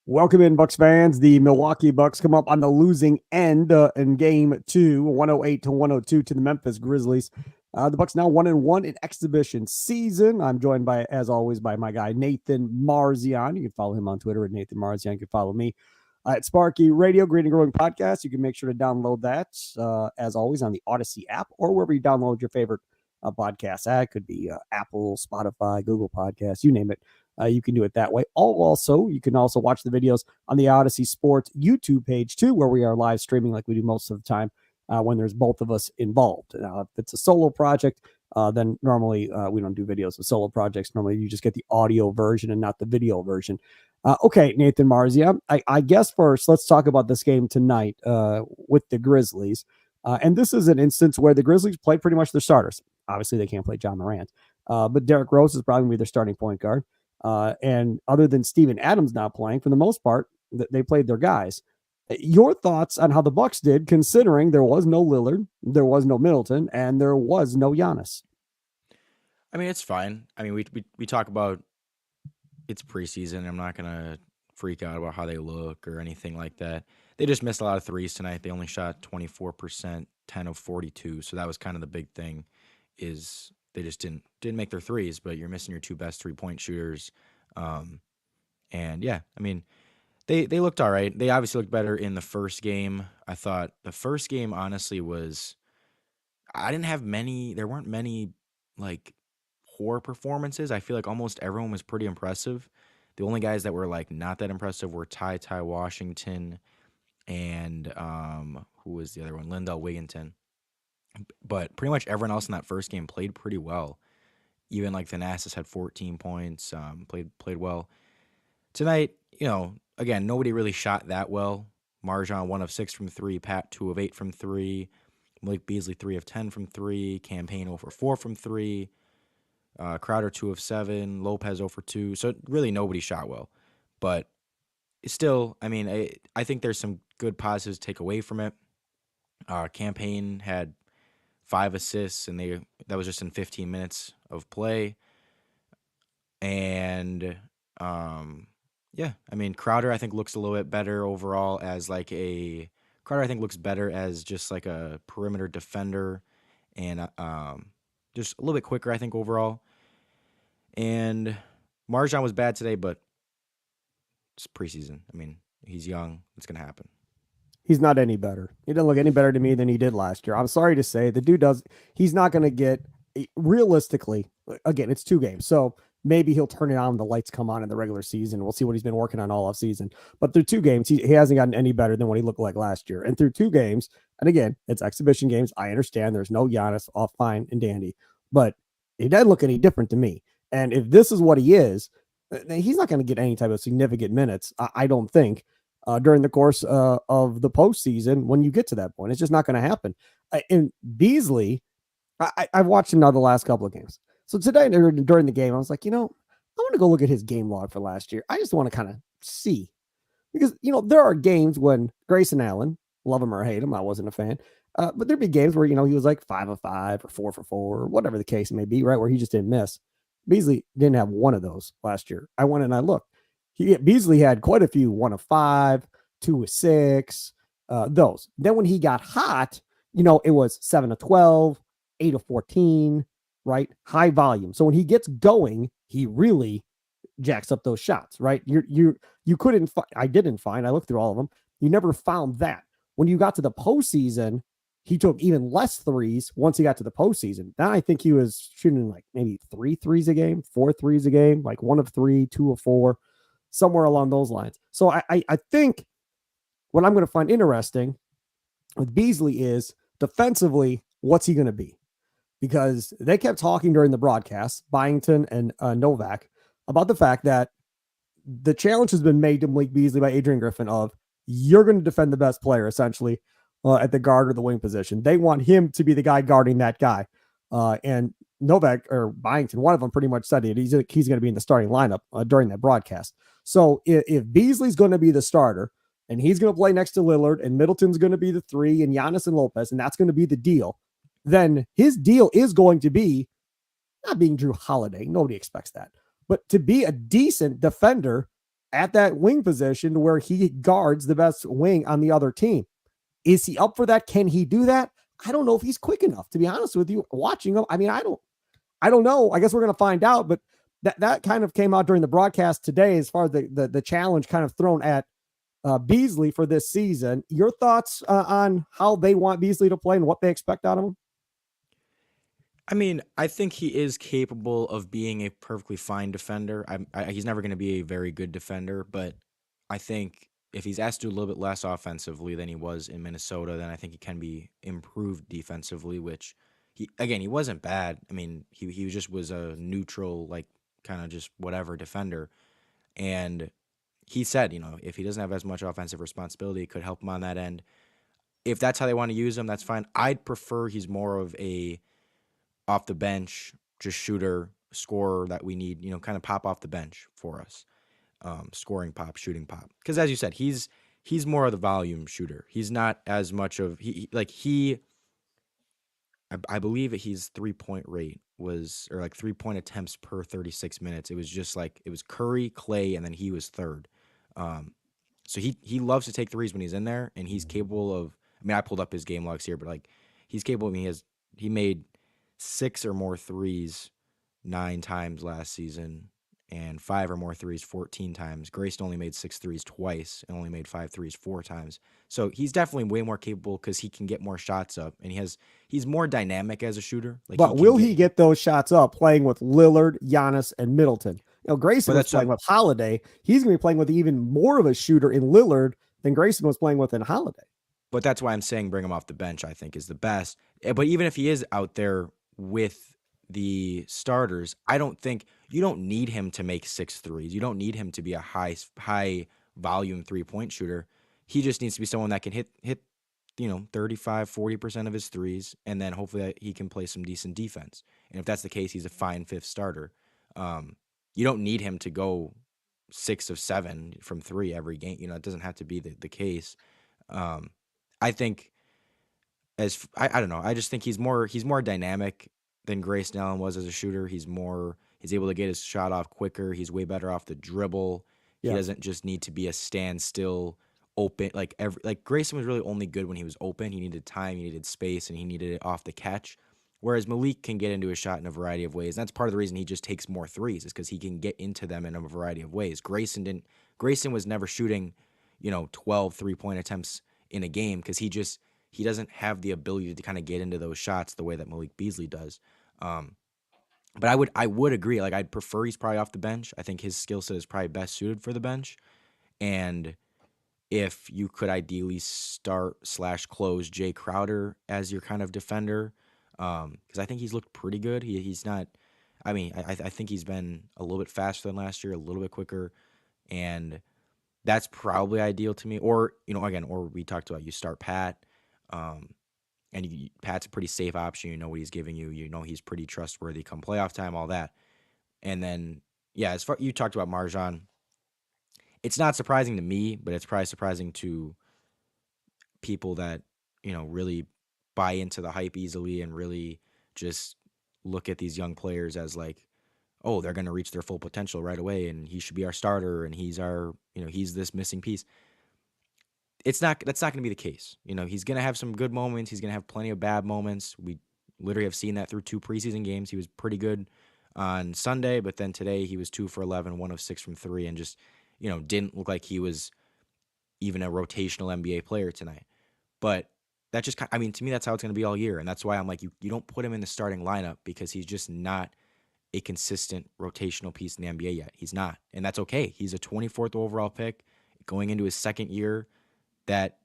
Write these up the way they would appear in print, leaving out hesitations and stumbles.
Welcome in, Bucks fans. The Milwaukee Bucks come up on the losing end in game 2, 108-102 to the Memphis Grizzlies. The Bucks now 1-1 in exhibition season. I'm joined by, as always, by my guy Nathan Marzion. You can follow him on Twitter at Nathan Marzion. You can follow me at Sparky Radio, Green and Growing Podcast. You can make sure to download that, as always, on the Odyssey app or wherever you download your favorite podcast. That could be Apple, Spotify, Google Podcasts, you name it. You can do it that way. You can also watch the videos on the Odyssey Sports YouTube page too, where we are live streaming like we do most of the time when there's both of us involved. Now, if it's a solo project, then normally we don't do videos of solo projects. Normally you just get the audio version and not the video version. Okay, Nathan Marzia, I guess first let's talk about this game tonight with the Grizzlies. And this is an instance where the Grizzlies played pretty much their starters. Obviously, they can't play John Morant, but Derrick Rose is probably going to be their starting point guard. And other than Steven Adams not playing, for the most part, they played their guys. Your thoughts on how the Bucks did, considering there was no Lillard, there was no Middleton, and there was no Giannis? I mean, it's fine. I mean, we talk about it's preseason. I'm not gonna freak out about how they look or anything like that. They just missed a lot of threes tonight. They only shot 24%, 10 of 42. So that was kind of the big thing. Is they just didn't make their threes, but you're missing your two best 3-point shooters. And yeah, I mean, they looked all right. They obviously looked better in the first game. I thought the first game honestly was there weren't many like poor performances. I feel like almost everyone was pretty impressive. The only guys that were like not that impressive were Ty Washington and who was the other one? Lindell Wigginton. But pretty much everyone else in that first game played pretty well. Even like Thanasis had 14 points, played well. Tonight, again, nobody really shot that well. Marzion 1 of 6 from 3, Pat 2 of 8 from 3, Malik Beasley 3 of 10 from 3, Campaign 0 for 4 from 3, Crowder 2 of 7, Lopez 0 for 2. So really nobody shot well. But still, I mean, I think there's some good positives to take away from it. Campaign had 5 assists, and that was just in 15 minutes of play. And yeah, I mean, Crowder I think looks a little bit better overall Crowder I think looks better as just like a perimeter defender, and just a little bit quicker I think overall. And Marzion was bad today, but it's preseason. I mean, he's young. It's gonna happen. He's not any better. He doesn't look any better to me than he did last year. I'm sorry to say, the dude he's not going to get, realistically, again, it's 2 games. So maybe he'll turn it on, the lights come on in the regular season. We'll see what he's been working on all off season. But through 2 games, he hasn't gotten any better than what he looked like last year. And through 2 games, and again, it's exhibition games. I understand there's no Giannis, all fine and dandy, but he doesn't look any different to me. And if this is what he is, he's not going to get any type of significant minutes, I don't think. During the course of the postseason, when you get to that point, it's just not going to happen. And Beasley, I've watched him now the last couple of games. So today during the game, I was like, I want to go look at his game log for last year. I just want to kind of see, because there are games when Grayson Allen, love him or hate him, I wasn't a fan, but there'd be games where he was like 5 of 5 or 4 for 4 or whatever the case may be, right, where he just didn't miss. Beasley didn't have one of those last year. I went and I looked. Beasley had quite a few 1 of 5, 2 of 6, those. Then when he got hot, it was 7 of 12, 8 of 14, right? High volume. So when he gets going, he really jacks up those shots, right? You couldn't I didn't find, I looked through all of them. You never found that. When you got to the postseason, he took even less threes once he got to the postseason. Then I think he was shooting like maybe 3 threes a game, 4 threes a game, like 1 of 3, 2 of 4. Somewhere along those lines. So I think what I'm going to find interesting with Beasley is defensively, what's he going to be? Because they kept talking during the broadcast, Byington and Novak, about the fact that the challenge has been made to Malik Beasley by Adrian Griffin of you're going to defend the best player essentially at the guard or the wing position. They want him to be the guy guarding that guy. And Novak or Byington, one of them pretty much said it. He's going to be in the starting lineup during that broadcast. So if Beasley's going to be the starter and he's going to play next to Lillard and Middleton's going to be the 3 and Giannis and Lopez, and that's going to be the deal, then his deal is going to be not being Drew Holiday. Nobody expects that. But to be a decent defender at that wing position where he guards the best wing on the other team. Is he up for that? Can he do that? I don't know if he's quick enough, to be honest with you. Watching him, I mean, I don't know. I guess we're gonna find out, but that kind of came out during the broadcast today as far as the challenge kind of thrown at Beasley for this season. Your thoughts on how they want Beasley to play and what they expect out of him? I mean, I think he is capable of being a perfectly fine defender. He's never going to be a very good defender, but I think if he's asked to do a little bit less offensively than he was in Minnesota, then I think he can be improved defensively. Which he wasn't bad. I mean, he just was a neutral, like kind of just whatever defender, and he said, if he doesn't have as much offensive responsibility, it could help him on that end. If that's how they want to use him, that's fine. I'd prefer he's more of a off the bench, just shooter, scorer that we need, kind of pop off the bench for us. Scoring pop, shooting pop. Because as you said, he's more of the volume shooter. He's not as much of I believe his 3-point rate was, or like 3-point attempts per 36 minutes. It was just like it was Curry, Clay, and then he was third. Um, so he loves to take threes when he's in there, and he's capable of. I mean, I pulled up his game logs here, but like he's capable. I mean, he made 6 or more threes 9 times last season, and 5 or more threes 14 times. Grayson only made 6 threes twice and only made 5 threes 4 times. So he's definitely way more capable because he can get more shots up, and he's more dynamic as a shooter. Like But will he get those shots up playing with Lillard, Giannis, and Middleton? Grayson was playing with Holiday. He's going to be playing with even more of a shooter in Lillard than Grayson was playing with in Holiday. But that's why I'm saying bring him off the bench, I think, is the best. But even if he is out there with the starters, I don't think you don't need him to make 6 threes. You don't need him to be a high volume 3-point shooter. He just needs to be someone that can hit 35-40% of his threes, and then hopefully he can play some decent defense. And if that's the case, he's a fine 5th starter. You don't need him to go 6 of 7 from 3 every game. It doesn't have to be the case. I think I don't know. I just think he's more dynamic than Grayson Allen was as a shooter. He's able to get his shot off quicker. He's way better off the dribble. He doesn't just need to be a standstill open. Like Grayson was really only good when he was open. He needed time, he needed space, and he needed it off the catch. Whereas Malik can get into his shot in a variety of ways. And that's part of the reason he just takes more threes, is because he can get into them in a variety of ways. Grayson was never shooting, 12 3-point attempts in a game because he doesn't have the ability to kind of get into those shots the way that Malik Beasley does. But I would agree. Like, I'd prefer he's probably off the bench. I think his skill set is probably best suited for the bench. And if you could ideally start/close Jay Crowder as your kind of defender, because I think he's looked pretty good. He's not. I mean, I think he's been a little bit faster than last year, a little bit quicker, and that's probably ideal to me. Or or we talked about you start Pat. And Pat's a pretty safe option. You know what he's giving you. You know he's pretty trustworthy come playoff time, all that. And then, yeah, as far you talked about Marzion, it's not surprising to me, but it's probably surprising to people that, really buy into the hype easily and really just look at these young players as like, oh, they're going to reach their full potential right away and he should be our starter and he's he's this missing piece. That's not going to be the case. He's going to have some good moments. He's going to have plenty of bad moments. We literally have seen that through 2 preseason games. He was pretty good on Sunday, but then today he was 2 for 11, 1 of 6 from 3, and just, didn't look like he was even a rotational NBA player tonight. But that just, to me, that's how it's going to be all year. And that's why I'm like, you don't put him in the starting lineup because he's just not a consistent rotational piece in the NBA yet. He's not. And that's okay. He's a 24th overall pick going into his second year. That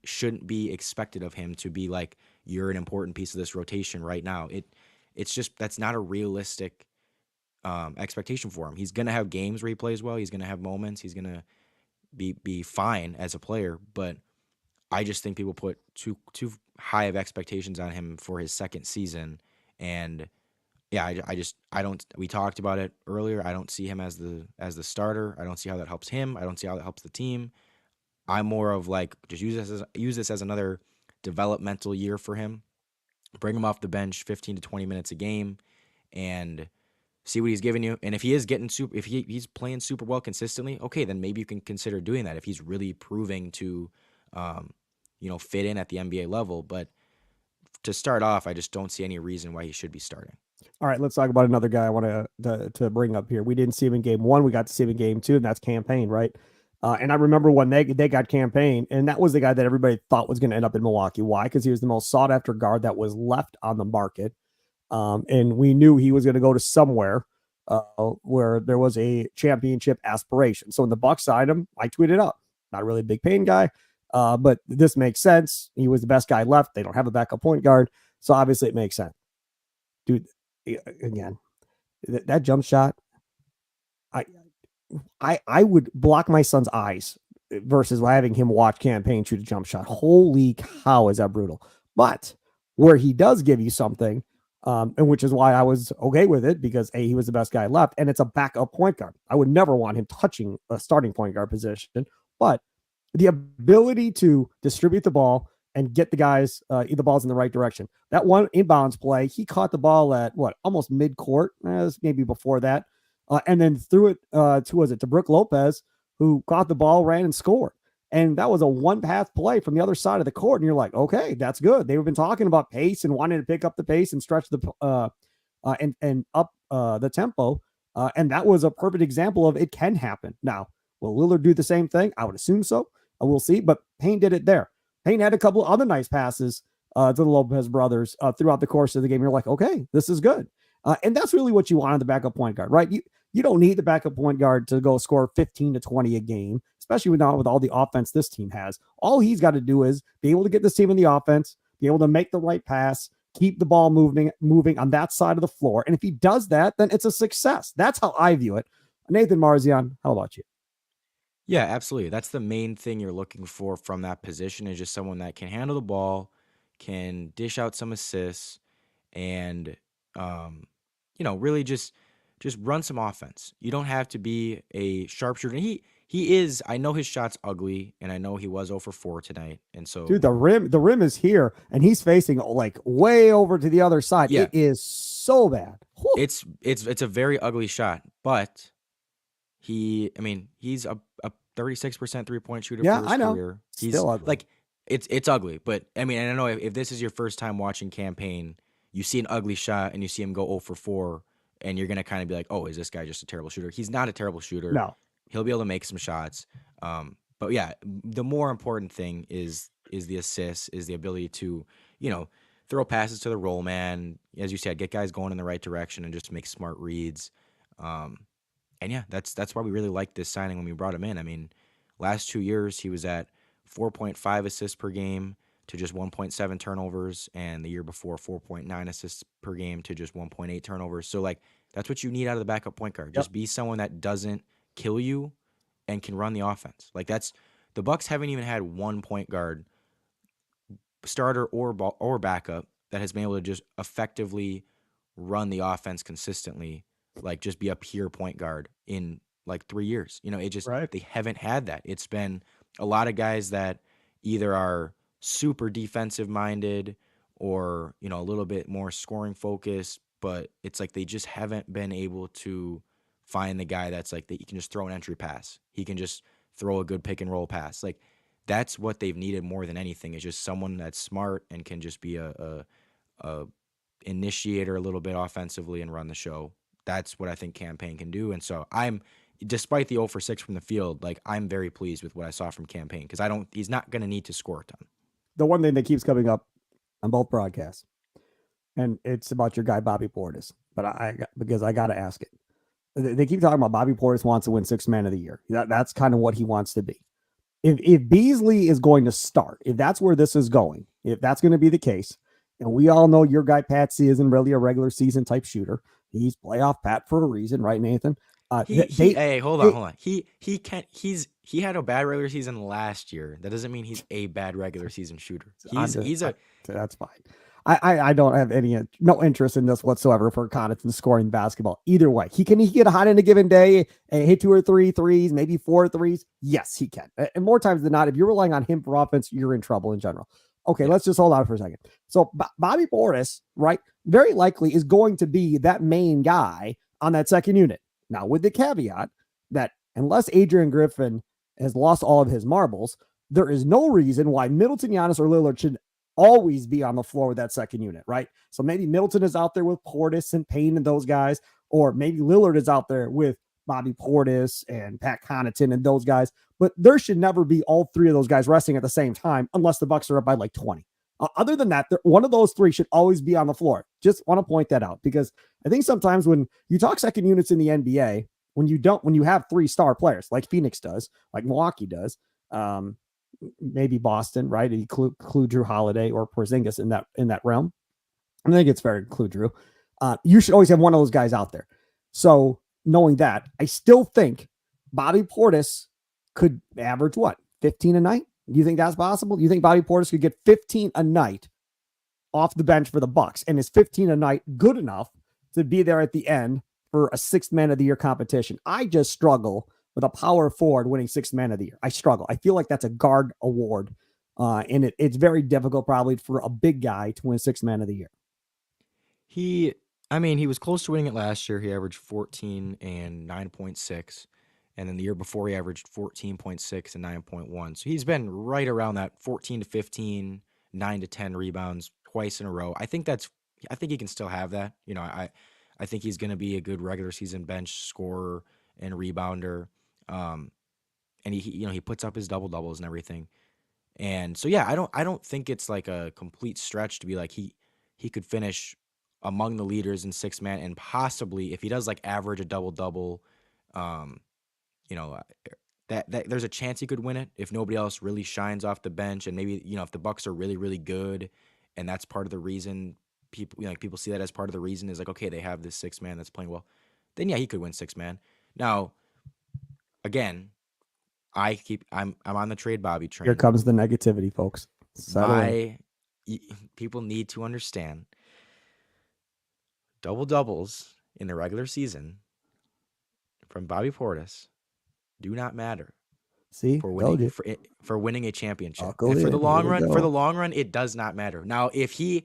shouldn't be expected of him to be like, you're an important piece of this rotation right now. It's just, that's not a realistic expectation for him. He's going to have games where he plays well. He's going to have moments. He's going to be fine as a player. But I just think people put too high of expectations on him for his second season. And yeah, I don't, we talked about it earlier. I don't see him as the starter. I don't see how that helps him. I don't see how that helps the team. I'm more of like, just use this as another developmental year for him. Bring him off the bench 15 to 20 minutes a game and see what he's giving you. And if he is getting if he's playing super well consistently, okay, then maybe you can consider doing that if he's really proving to, um, fit in at the NBA level. But to start off, I just don't see any reason why he should be starting. All right, let's talk about another guy I want to bring up here. We didn't see him in game one. We got to see him in game two, and that's Campaign, right? And I remember when they got Campaign, and that was the guy that everybody thought was going to end up in Milwaukee. Why? Because he was the most sought after guard that was left on the market. And we knew he was going to go to somewhere where there was a championship aspiration. So when the Bucks signed him, I tweeted up. Not really a big Payne guy, but this makes sense. He was the best guy left. They don't have a backup point guard, so obviously it makes sense. Dude, again, that jump shot, I would block my son's eyes versus having him watch Campaign shoot a jump shot. Holy cow, is that brutal? But where he does give you something, and which is why I was okay with it, because he was the best guy left, and it's a backup point guard. I would never want him touching a starting point guard position, but the ability to distribute the ball and get the guys the balls in the right direction. That one inbounds play, he caught the ball at almost mid court, maybe before that, and then threw it to Brooke Lopez, who caught the ball, ran and scored. And that was a one-path play from the other side of the court. And you're like, okay, that's good. They've been talking about pace and wanting to pick up the pace and stretch the and up the tempo. And that was a perfect example of it can happen. Now, will Lillard do the same thing? I would assume so. We'll see. But Payne did it there. Payne had a couple of other nice passes to the Lopez brothers throughout the course of the game. You're like, okay, this is good. And that's really what you want on the backup point guard, right? You don't need the backup point guard to go score 15 to 20 a game, especially with all the offense this team has. All he's got to do is be able to get this team in the offense, be able to make the right pass, keep the ball moving on that side of the floor. And if he does that, then it's a success. That's how I view it. Nathan Marzion, how about you? Yeah, absolutely. That's the main thing you're looking for from that position, is just someone that can handle the ball, can dish out some assists, and really just run some offense. You don't have to be a sharpshooter. He is. I know his shot's ugly, and I know he was 0 for 4 tonight. And so, dude, the rim is here, and he's facing like way over to the other side. Yeah. It is so bad. Whew. It's a very ugly shot, but he's a 36% 3-point shooter for his career. He's still ugly. Like, it's ugly, but I don't know if this is your first time watching Campaign, you see an ugly shot and you see him go 0 for 4, and you're gonna kind of be like, oh, is this guy just a terrible shooter? He's not a terrible shooter. No, he'll be able to make some shots. But yeah, the more important thing is the assist, is the ability to throw passes to the roll man, as you said, get guys going in the right direction and just make smart reads. And yeah, that's why we really liked this signing when we brought him in. Last 2 years he was at 4.5 assists per game to just 1.7 turnovers, and the year before 4.9 assists per game to just 1.8 turnovers. So that's what you need out of the backup point guard. Just be someone that doesn't kill you and can run the offense. The Bucks haven't even had one point guard, starter or backup, that has been able to just effectively run the offense consistently, just be a pure point guard in 3 years. They haven't had that. It's been a lot of guys that either are super defensive minded or, a little bit more scoring focused, but it's they just haven't been able to find the guy that's that he can just throw an entry pass. He can just throw a good pick and roll pass. That's what they've needed more than anything, is just someone that's smart and can just be a initiator a little bit offensively and run the show. That's what I think Campaign can do. And so despite the 0 for 6 from the field, I'm very pleased with what I saw from Campaign, because he's not going to need to score a ton. The one thing that keeps coming up on both broadcasts, and it's about your guy Bobby Portis, but because I got to ask it. They keep talking about Bobby Portis wants to win Sixth Man of the Year. That's kind of what he wants to be. If Beasley is going to start, if that's where this is going, if that's going to be the case, and we all know your guy Patsy isn't really a regular season type shooter. He's playoff Pat for a reason, right, Nathan? Hold on. He had a bad regular season last year. That doesn't mean he's a bad regular season shooter. That's fine. I don't have no interest in this whatsoever for Connaughton scoring basketball. Either way, can he get hot in a given day and hit 2 or 3 threes, maybe 4 threes? Yes, he can. And more times than not, if you're relying on him for offense, you're in trouble in general. Okay, let's just hold on for a second. So Bobby Portis, right, very likely is going to be that main guy on that second unit. Now, with the caveat that unless Adrian Griffin has lost all of his marbles, there is no reason why Middleton, Giannis, or Lillard should always be on the floor with that second unit, right? So maybe Middleton is out there with Portis and Payne and those guys, or maybe Lillard is out there with Bobby Portis and Pat Connaughton and those guys. But there should never be all three of those guys resting at the same time unless the Bucks are up by like 20. Other than that, one of those three should always be on the floor. Just want to point that out because I think sometimes when you talk second units in the NBA, when you have 3-star players like Phoenix does, like Milwaukee does, maybe Boston, right? And include Drew Holiday or Porzingis in that realm. I think it's fair to include Drew. You should always have one of those guys out there. So knowing that, I still think Bobby Portis could average what, 15 a night? Do you think that's possible? Do you think Bobby Portis could get 15 a night off the bench for the Bucks? And is 15 a night good enough to be there at the end for a sixth man of the year competition? I just struggle with a power forward winning sixth man of the year. I struggle. I feel like that's a guard award. And it's very difficult probably for a big guy to win sixth man of the year. He was close to winning it last year. He averaged 14 and 9.6. And then the year before, he averaged 14.6 and 9.1. So he's been right around that 14 to 15, 9 to 10 rebounds twice in a row. I think he can still have that. I think he's going to be a good regular season bench scorer and rebounder. And he puts up his double doubles and everything. And so, yeah, I don't think it's like a complete stretch to be like he could finish among the leaders in six man, and possibly if he does like average a double double, that there's a chance he could win it if nobody else really shines off the bench, and maybe if the Bucks are really really good, and that's part of the reason people see that as part of the reason is like, okay, they have this six man that's playing well, then yeah, he could win six man. Now, again, I'm on the trade Bobby train. Here comes the negativity, folks. People need to understand double doubles in the regular season from Bobby Portis do not matter. See, for winning a championship. And for the long run, it does not matter. Now, the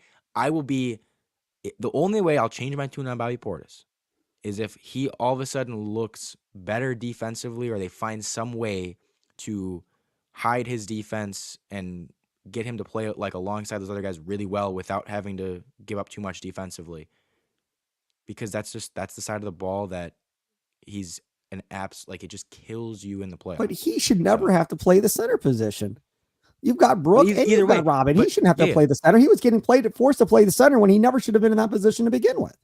only way I'll change my tune on Bobby Portis is if he all of a sudden looks better defensively, or they find some way to hide his defense and get him to play like alongside those other guys really well without having to give up too much defensively. Because that's the side of the ball that he's an it just kills you in the playoffs. But he should never have to play the center position. You've got Brooke and you've got Robin. He shouldn't have to play the center. He was getting forced to play the center when he never should have been in that position to begin with.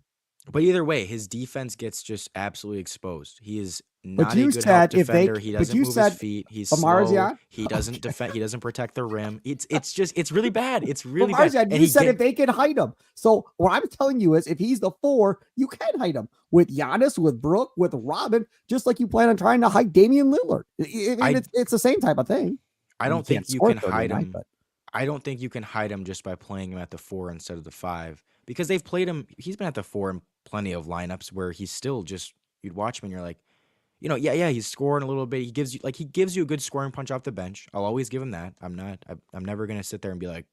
But either way, his defense gets just absolutely exposed. He is not a good help defender. He doesn't move his feet. He's slow. He doesn't defend. He doesn't protect the rim. It's really bad. It's really bad. And you said if they can hide him. So what I'm telling you is if he's the 4, you can hide him with Giannis, with Brooke, with Robin, just like you plan on trying to hide Damian Lillard. It's the same type of thing. I don't think you can hide him. I don't think you can hide him just by playing him at the 4 instead of the 5, because they've played him. He's been at the 4 in plenty of lineups where he's still just, you'd watch him and you're like, yeah, he's scoring a little bit. He gives you a good scoring punch off the bench. I'll always give him that. I'm never going to sit there and be like,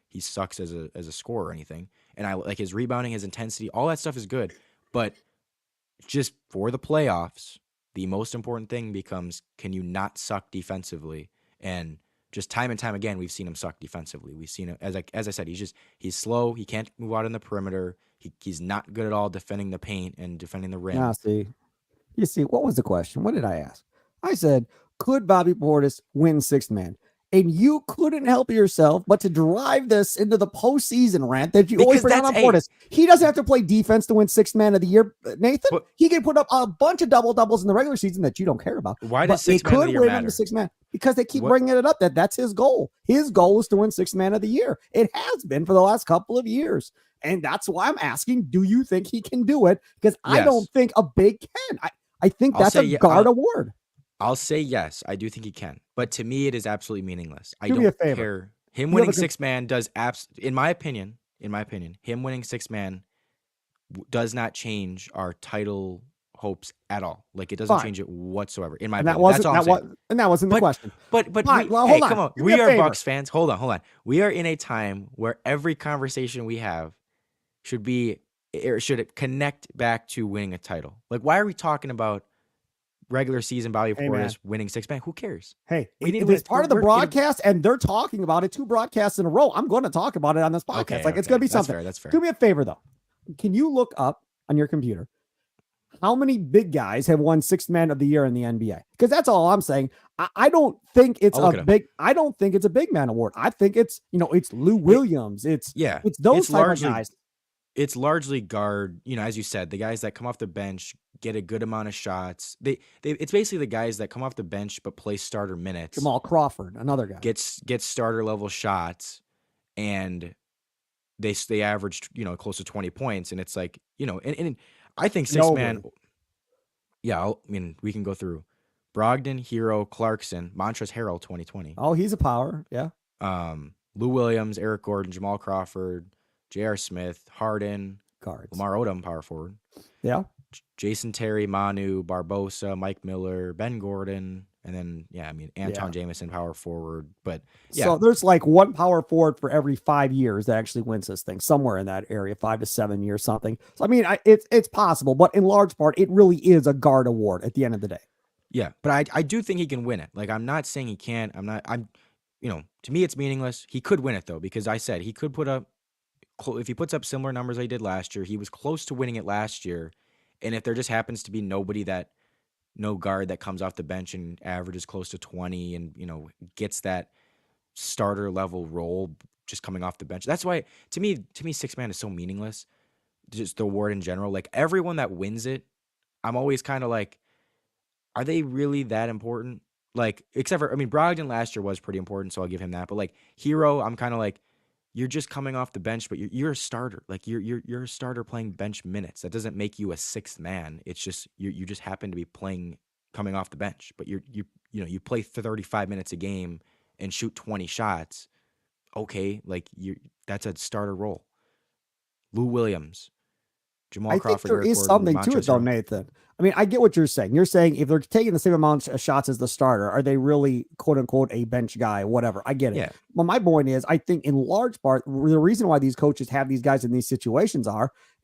he sucks as a scorer or anything. And I like his rebounding, his intensity, all that stuff is good. But just for the playoffs, the most important thing becomes, can you not suck defensively? And just time and time again, we've seen him suck defensively. We've seen him, as I said, he's slow. He can't move out in the perimeter. He's not good at all defending the paint and defending the rim. You see, what was the question? What did I ask? I said, could Bobby Portis win sixth man? And you couldn't help yourself but to drive this into the postseason rant that you always bring on Portis. He doesn't have to play defense to win sixth man of the year, Nathan. He can put up a bunch of double doubles in the regular season that you don't care about. Why does sixth man of the year matter? Sixth man because they keep bringing it up that's his goal. His goal is to win sixth man of the year. It has been for the last couple of years. And that's why I'm asking, do you think he can do it? Because I don't think a big can. I think that's a guard award. I'll say yes, I do think he can. But to me, it is absolutely meaningless. I don't care. Him winning sixth man does in my opinion, him winning sixth man does not change our title hopes at all. Like, it doesn't change it whatsoever. In my opinion, that wasn't the question. But hey, come on. We are Bucks fans. Hold on. We are in a time where every conversation we have should be or should it connect back to winning a title? Like, why are we talking about regular season Bobby Hey, man. Portis winning six man? Who cares? Hey, We need to if win it's it. part of the broadcast and they're talking about it 2 broadcasts in a row, I'm going to talk about it on this podcast. Okay, Like, it's going okay. to be That's something. fair. That's Do fair. me a favor, though. Can you look up on your computer how many big guys have won Sixth Man of the Year in the NBA? Because that's all I'm saying. I don't think it's I'll a look it up. big. I don't think it's a big man award. I think it's it's Lou It Williams. yeah. It's those It's type of largely guys. it's largely guard, as you said, the guys that come off the bench get a good amount of shots. They it's basically the guys that come off the bench but play starter minutes, Jamal Crawford, another guy. gets starter level shots, and they averaged, close to 20 points. And it's like, and I think six man, Nobly. yeah, we can go through Brogdon, Hero, Clarkson, Montrezl Harrell 2020. Oh, he's a power. Yeah, Lou Williams, Eric Gordon, Jamal Crawford, J.R. Smith, Harden, guards. Lamar Odom, power forward. Yeah. Jason Terry, Manu, Barbosa, Mike Miller, Ben Gordon, and then Anton Jameson, power forward. But So there's like one power forward for every 5 years that actually wins this thing, somewhere in that area, 5 to 7 years, something. So I mean, it's possible, but in large part, it really is a guard award at the end of the day. yeah, but I do think he can win it. Like, I'm not saying he can't. To me, it's meaningless. He could win it though, because I said he could put up, if he puts up similar numbers he did last year, he was close to winning it last year. And if there just happens to be no guard that comes off the bench and averages close to 20 and, gets that starter level role just coming off the bench. That's why to me six man is so meaningless. Just the award in general. Like, everyone that wins it, I'm always kind of like, are they really that important? Like, except for, Brogdon last year was pretty important, so I'll give him that. But like Hero, I'm kind of like, you're just coming off the bench, but you're a starter. Like, you're a starter playing bench minutes. That doesn't make you a sixth man. It's just you just happen to be playing coming off the bench, but you play 35 minutes a game and shoot 20 shots. Okay, like, that's a starter role. Lou Williams, Jamal I think Crawford, there Eric is Gordon, something to it, Montrezl though, Harrell. Nathan. I mean, I get what you're saying. You're saying if they're taking the same amount of shots as the starter, are they really, quote unquote, a bench guy, whatever? I get it. Yeah, But my point is, I think in large part, the reason why these coaches have these guys in these situations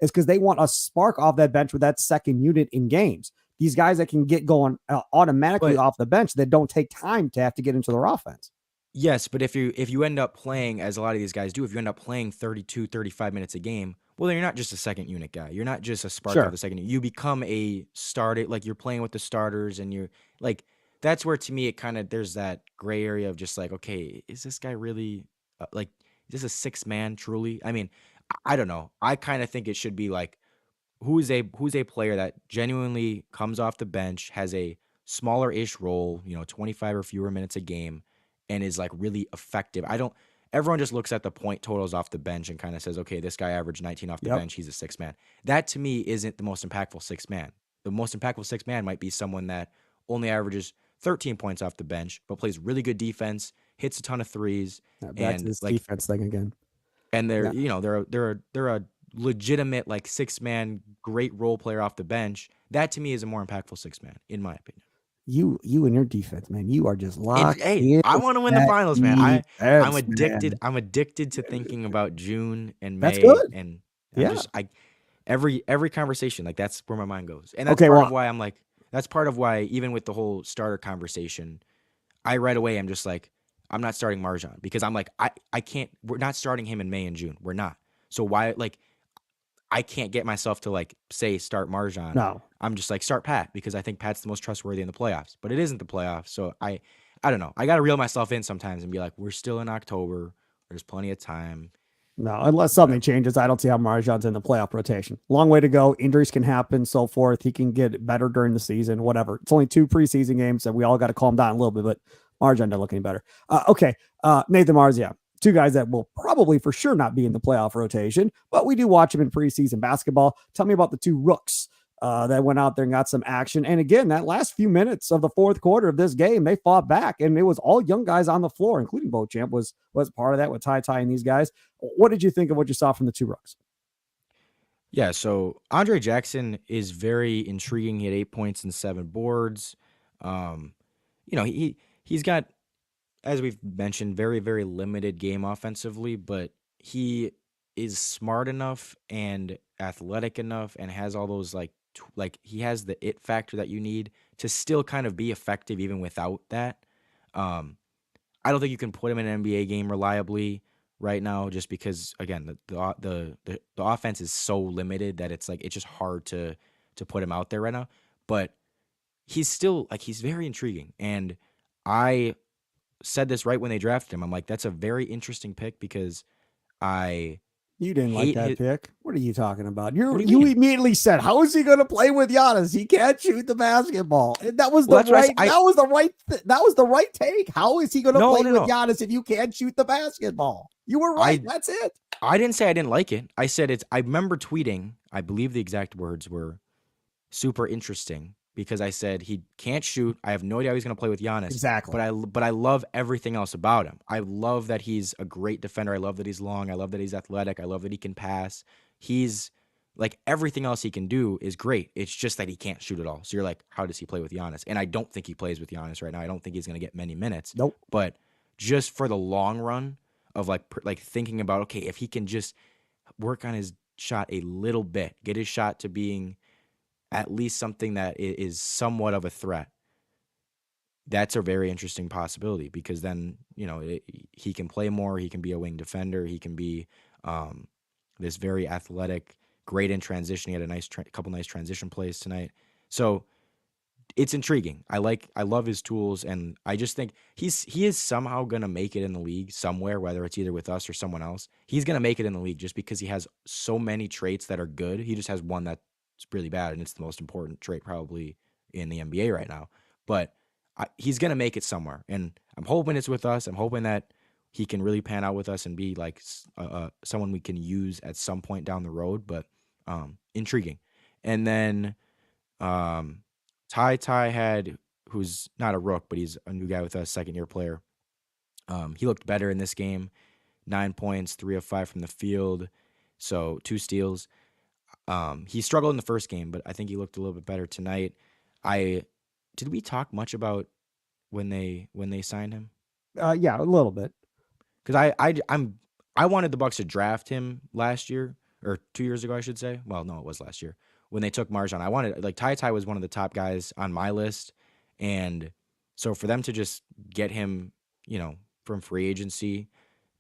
is because they want a spark off that bench with that second unit in games. These guys that can get going automatically but off the bench that don't take time to have to get into their offense. yes, but if you end up playing, as a lot of these guys do, if you end up playing 32, 35 minutes a game, well, then you're not just a second unit guy. You're not just a spark off Sure. the second unit. You become a starter, like, you're playing with the starters, and you're like, that's where, to me, it kind of, there's that gray area of just like, okay, is this guy really like, is this a six man truly? I don't know. I kind of think it should be like, who's a player that genuinely comes off the bench, has a smaller ish role, 25 or fewer minutes a game, and is like really effective. I don't Everyone just looks at the point totals off the bench and kind of says, okay, this guy averaged 19 off the Yep. bench, he's a six man. That, to me, isn't the most impactful six man. The most impactful six man might be someone that only averages 13 points off the bench, but plays really good defense, hits a ton of threes, Back to and this like, defense thing again. and they're Yeah. you know they're a legitimate, like, six man great role player off the bench. That, to me, is a more impactful six man, in my opinion. You and your defense, man. You are just And locked hey, in I with want to win the that finals, man. I'm defense, addicted. man. I'm addicted to thinking about June and That's May, good. and I'm Yeah. just I every conversation, like, that's where my mind goes. And Okay, well, that's part of why, even with the whole starter conversation, I right away am just like, I'm not starting Marzion, because I'm like, I can't. We're not starting him in May and June. We're not. So why, like, I can't get myself to, like, say start Marzion. no. I'm just like, start Pat, because I think Pat's the most trustworthy in the playoffs. But it isn't the playoffs, so I don't know. I got to reel myself in sometimes and be like, we're still in October. There's plenty of time. No, unless something Whatever. changes, I don't see how Marjan's in the playoff rotation. Long way to go. Injuries can happen, so forth. He can get better during the season, whatever. It's only 2 preseason games, and we all got to calm down a little bit, but Marjan doesn't look any better. Okay, Nathan Marzian. 2 guys that will probably for sure not be in the playoff rotation, but we do watch him in preseason basketball. Tell me about the 2 rooks that went out there and got some action. And again, that last few minutes of the fourth quarter of this game, they fought back, and it was all young guys on the floor, including Beauchamp was part of that with Ty and these guys. What did you think of what you saw from the 2 rooks? Yeah, so Andre Jackson is very intriguing. He had 8 points and 7 boards. Um, he's got, as we've mentioned, very, very limited game offensively, but he is smart enough and athletic enough and has all those like he has the it factor that you need to still kind of be effective even without that. Um, I don't think you can put him in an NBA game reliably right now, just because again the offense is so limited that it's just hard to put him out there right now. But he's still like he's very intriguing, and I said this right when they drafted him. I'm like, that's a very interesting pick because I You didn't like hate that his. pick. What are you talking about? What do you You mean? immediately said, "How is he going to play with Giannis? He can't shoot the basketball." And that was Well, the that's what I said. right. That was the right. That was the right take. How is he going to No, play no, with no. Giannis if you can't shoot the basketball? You were right. I That's it. I didn't say I didn't like it. I said it's. I remember tweeting. I believe the exact words were super interesting because I said he can't shoot. I have no idea how he's going to play with Giannis, Exactly. but I love everything else about him. I love that he's a great defender. I love that he's long. I love that he's athletic. I love that he can pass. He's like everything else he can do is great. It's just that he can't shoot at all. So you're like, how does he play with Giannis? And I don't think he plays with Giannis right now. I don't think he's going to get many minutes. Nope. But just for the long run of like thinking about okay, if he can just work on his shot a little bit, get his shot to being at least something that is somewhat of a threat. That's a very interesting possibility because then, he can play more. He can be a wing defender. He can be um, this very athletic, great in transition. He had a couple nice transition plays tonight. So it's intriguing. I love his tools, and I just think he is somehow gonna make it in the league somewhere, whether it's either with us or someone else. He's gonna make it in the league just because he has so many traits that are good. He just has one that's really bad, and it's the most important trait probably in the NBA right now. But he's gonna make it somewhere, and I'm hoping it's with us. I'm hoping that he can really pan out with us and be like someone we can use at some point down the road. But intriguing, and then. Um, Ty had, who's not a rook, but he's a new guy with us, second year player. He looked better in this game. 9 points, 3 of 5 from the field, so 2 steals. He struggled in the first game, but I think he looked a little bit better tonight. I did we talk much about when they signed him? Yeah, a little bit. Because I wanted the Bucks to draft him last year or 2 years ago, I should say. Well, no, it was last year when they took Marzion. I wanted like Ty was one of the top guys on my list, and so for them to just get him, from free agency,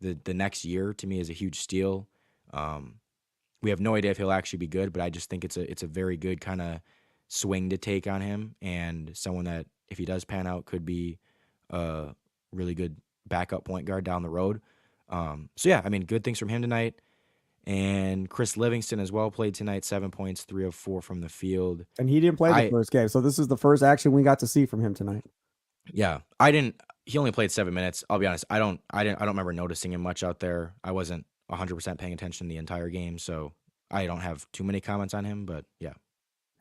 the next year to me is a huge steal. Um, we have no idea if he'll actually be good, but I just think it's a very good kind of swing to take on him, and someone that if he does pan out could be a really good backup point guard down the road. So yeah, I mean, good things from him tonight. And Chris Livingston as well played tonight, 7 points, 3 of 4 from the field. And he didn't play the I first game, so this is the first action we got to see from him tonight. Yeah, I didn't. He only played 7 minutes. I'll be honest. I don't remember noticing him much out there. I wasn't 100% paying attention the entire game, so I don't have too many comments on him. But yeah,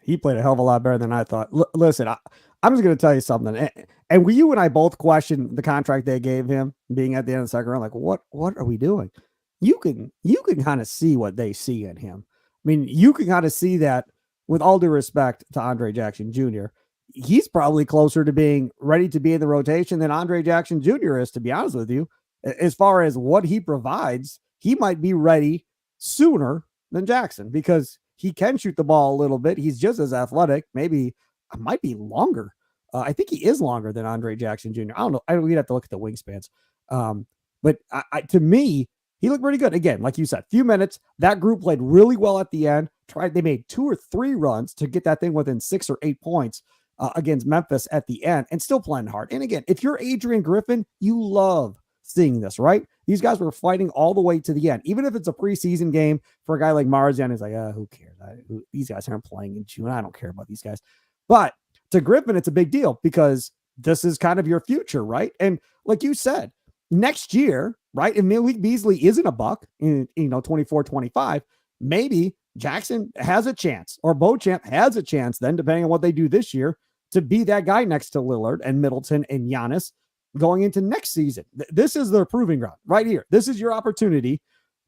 He played a hell of a lot better than I thought. Listen, I'm just going to tell you something. And you and I both questioned the contract they gave him being at the end of the second round. Like, what are we doing? You can kind of see what they see in him. I mean, you can kind of see that with all due respect to Andre Jackson Jr., he's probably closer to being ready to be in the rotation than Andre Jackson Jr. is, to be honest with you. As far as what he provides, he might be ready sooner than Jackson because he can shoot the ball a little bit. He's just as athletic. Maybe might be longer. I think he is longer than Andre Jackson Jr. I don't know. We'd have to look at the wingspans. But to me, he looked pretty good. Again, like you said, few minutes. That group played really well at the end. They made 2 or 3 runs to get that thing within 6 or 8 points against Memphis at the end, and still playing hard. And again, if you're Adrian Griffin, you love seeing this, right? These guys were fighting all the way to the end, even if it's a preseason game for a guy like Marzion. Is like, who cares? These guys aren't playing in June. I don't care about these guys. But to Griffin, it's a big deal because this is kind of your future, right? And like you said, next year, right? If Malik Beasley isn't a Buck in 24, 25, maybe Jackson has a chance or Beauchamp has a chance then, depending on what they do this year, to be that guy next to Lillard and Middleton and Giannis going into next season. This is their proving ground right here. This is your opportunity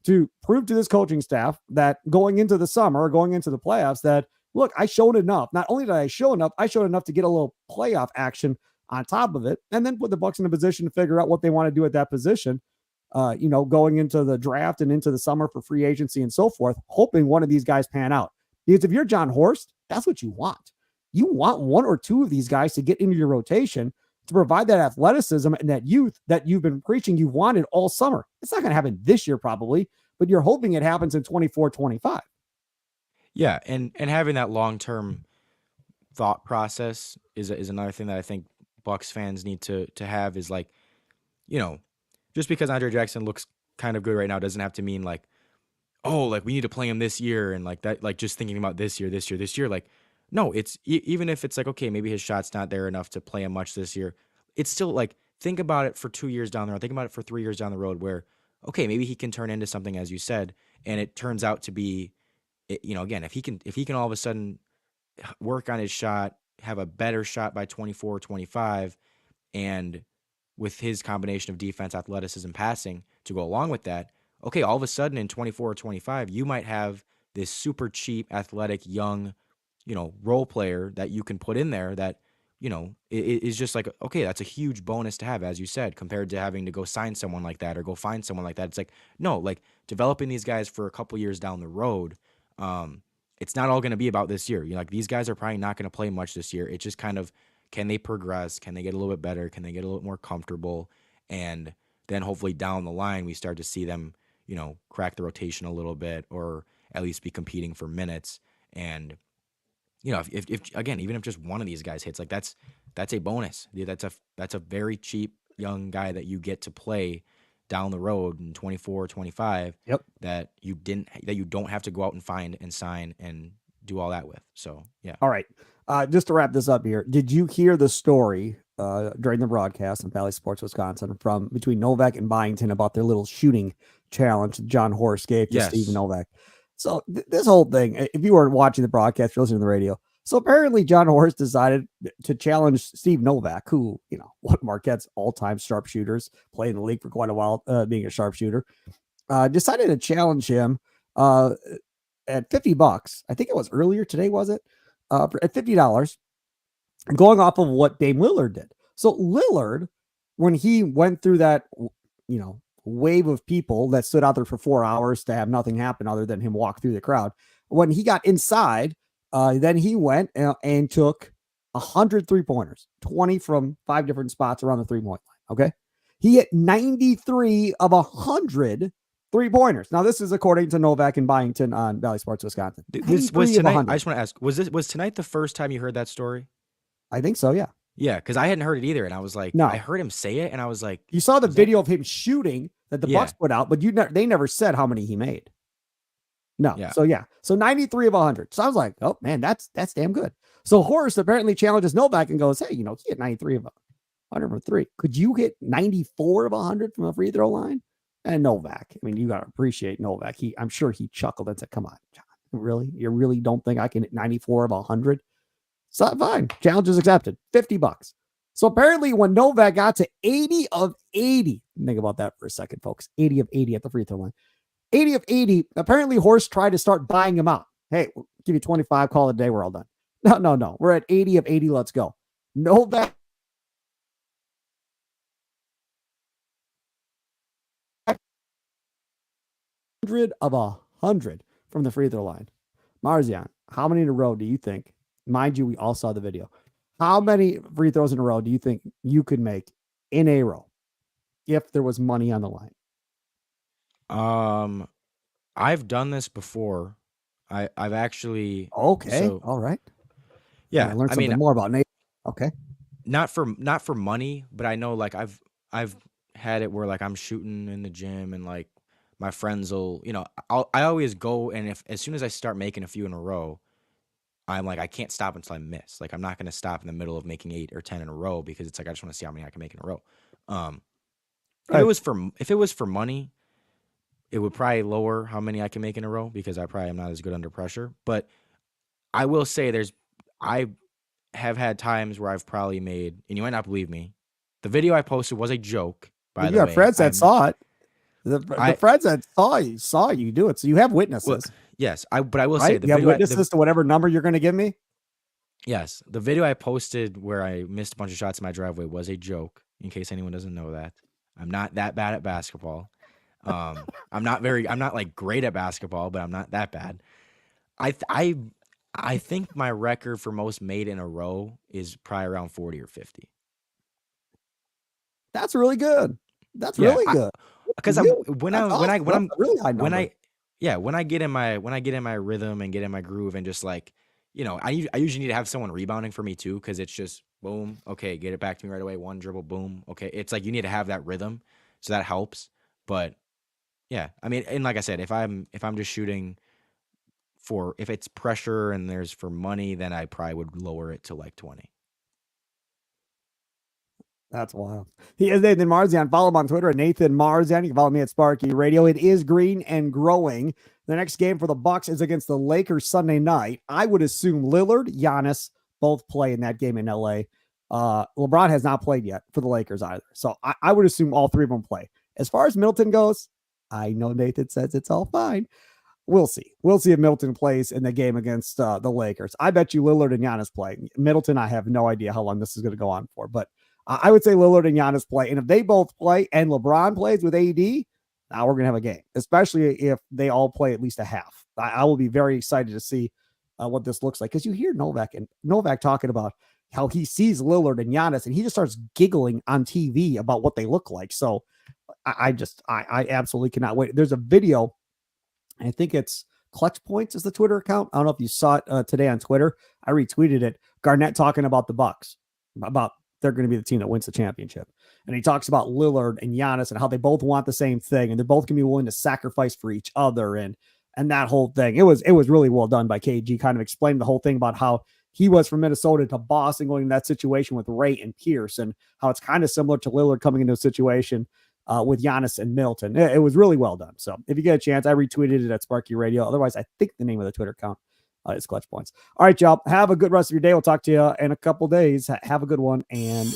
to prove to this coaching staff that going into the summer or going into the playoffs that, look, I showed enough. Not only did I show enough to get a little playoff action on top of it, and then put the Bucks in a position to figure out what they want to do at that position. going into the draft and into the summer for free agency and so forth, hoping one of these guys pan out. Because if you're John Horst, that's what you want. You want one or two of these guys to get into your rotation to provide that athleticism and that youth that you've been preaching you wanted all summer. It's not going to happen this year probably, but you're hoping it happens in 24, 25. Yeah, and having that long-term thought process is another thing that I think Bucks fans need to have is like, just because Andre Jackson looks kind of good right now doesn't have to mean like, oh, like we need to play him this year and like that, like just thinking about this year. Like, no, it's even if it's like, okay, maybe his shot's not there enough to play him much this year. It's still like, think about it for 2 years down the road. Think about it for 3 years down the road where, okay, maybe he can turn into something, as you said, and it turns out to be, again, if he can all of a sudden work on his shot, have a better shot by 24, 25, and with his combination of defense, athleticism, passing to go along with that, okay, all of a sudden in 24 or 25, you might have this super cheap, athletic, young, role player that you can put in there that, is just like, okay, that's a huge bonus to have, as you said, compared to having to go sign someone like that or go find someone like that. It's like, no, like developing these guys for a couple years down the road. It's not all going to be about this year. Like these guys are probably not going to play much this year. It's just kind of, can they progress? Can they get a little bit better? Can they get a little more comfortable? And then hopefully down the line, we start to see them, crack the rotation a little bit or at least be competing for minutes. And, if again, even if just one of these guys hits, like that's a bonus. That's a very cheap young guy that you get to play down the road in 24, 25 Yep. that you don't have to go out and find and sign and do all that with. So, yeah. All right. Just to wrap this up here, did you hear the story during the broadcast on Valley Sports Wisconsin from between Novak and Byington about their little shooting challenge John Horst gave to Yes. Steve Novak? So this whole thing, if you were watching the broadcast, you're listening to the radio. So apparently John Horst decided to challenge Steve Novak, who, one of Marquette's all-time sharpshooters, played in the league for quite a while, being a sharpshooter, decided to challenge him at $50. I think it was earlier today, was it? At $50, going off of what Dame Lillard did. So Lillard, when he went through that, wave of people that stood out there for 4 hours to have nothing happen other than him walk through the crowd, when he got inside, then he went and took 100 3-pointers, 20 from 5 different spots around the 3-point line. Okay. He hit 93 of 100 3-pointers. Now, this is according to Novak and Byington on Valley Sports Wisconsin. This was tonight. I just want to ask, was tonight the first time you heard that story? I think so, yeah. Yeah, because I hadn't heard it either, and I was like, no. I heard him say it, and I was like, you saw the video of him shooting that the Bucks put out, but they never said how many he made. No, yeah. So 93 of 100. So I was like, oh man, that's damn good. So Horst apparently challenges Novak and goes, hey, he hit 93 of 100 from 3. Could you hit 94 of 100 from a free throw line? And Novak, I mean, you got to appreciate Novak. I'm sure he chuckled and said, come on, John, really? You really don't think I can hit 94 of 100? So fine. Challenge is accepted. $50. So apparently when Novak got to 80 of 80, think about that for a second, folks. 80 of 80 at the free throw line. 80 of 80, apparently Horst tried to start buying him out. Hey, we'll give you 25, call it a day, we're all done. No. We're at 80 of 80, let's go. Novak of 100 from the free throw line. Marzion, how many in a row do you think? Mind you, we all saw the video. How many free throws in a row do you think you could make in a row if there was money on the line? I've done this before. I've actually okay. All right. Yeah, I learned something more about Nate. Okay. Not for money, but I know like I've had it where like I'm shooting in the gym and like my friends will, I always go, and as soon as I start making a few in a row, I'm like, I can't stop until I miss. Like, I'm not going to stop in the middle of making 8 or 10 in a row because it's like, I just want to see how many I can make in a row. If it was for money, it would probably lower how many I can make in a row because I probably am not as good under pressure. But I will say I have had times where I've probably made, and you might not believe me, the video I posted was a joke, by the way. You got friends that saw it. The friends that saw you do it, so you have witnesses. Well, yes, but I will say you have witnesses to whatever number you're going to give me. Yes, the video I posted where I missed a bunch of shots in my driveway was a joke. In case anyone doesn't know that, I'm not that bad at basketball. I'm not like great at basketball, but I'm not that bad. I th- I I think my record for most made in a row is probably around 40 or 50. That's really good. That's Yeah, really good. Good for because you. when I That's when awesome. I when That's I'm a really high when number. I yeah, when I get in my rhythm and get in my groove and just like, I usually need to have someone rebounding for me too, because it's just boom, okay, get it back to me right away, one dribble, boom, okay. It's like you need to have that rhythm, so that helps. But yeah, I mean, and like I said, if I'm just shooting for, if it's pressure and there's for money, then I probably would lower it to like 20. That's wild. He is Nathan Marzion. Follow him on Twitter at Nathan Marzion. You can follow me at Sparky Radio. It is green and growing. The next game for the Bucks is against the Lakers Sunday night. I would assume Lillard, Giannis both play in that game in LA. LeBron has not played yet for the Lakers either. So I would assume all three of them play. As far as Milton goes, I know Nathan says it's all fine. We'll see. We'll see if Milton plays in the game against the Lakers. I bet you Lillard and Giannis play. Middleton, I have no idea how long this is going to go on for, but I would say Lillard and Giannis play. And if they both play and LeBron plays with AD, now we're going to have a game, especially if they all play at least a half. I will be very excited to see what this looks like, because you hear Novak talking about how he sees Lillard and Giannis, and he just starts giggling on TV about what they look like. So I absolutely cannot wait. There's a video, I think it's Clutch Points is the Twitter account. I don't know if you saw it today on Twitter. I retweeted it. Garnett talking about the Bucks, about they're going to be the team that wins the championship. And he talks about Lillard and Giannis and how they both want the same thing, and they're both going to be willing to sacrifice for each other, and that whole thing. It was really well done by KG, kind of explaining the whole thing about how he was from Minnesota to Boston, going in that situation with Ray and Pierce, and how it's kind of similar to Lillard coming into a situation with Giannis and Milton. It was really well done. So if you get a chance, I retweeted it at Sparky Radio. Otherwise, I think the name of the Twitter account is Clutch Points. All right, y'all. Have a good rest of your day. We'll talk to you in a couple days. Have a good one, and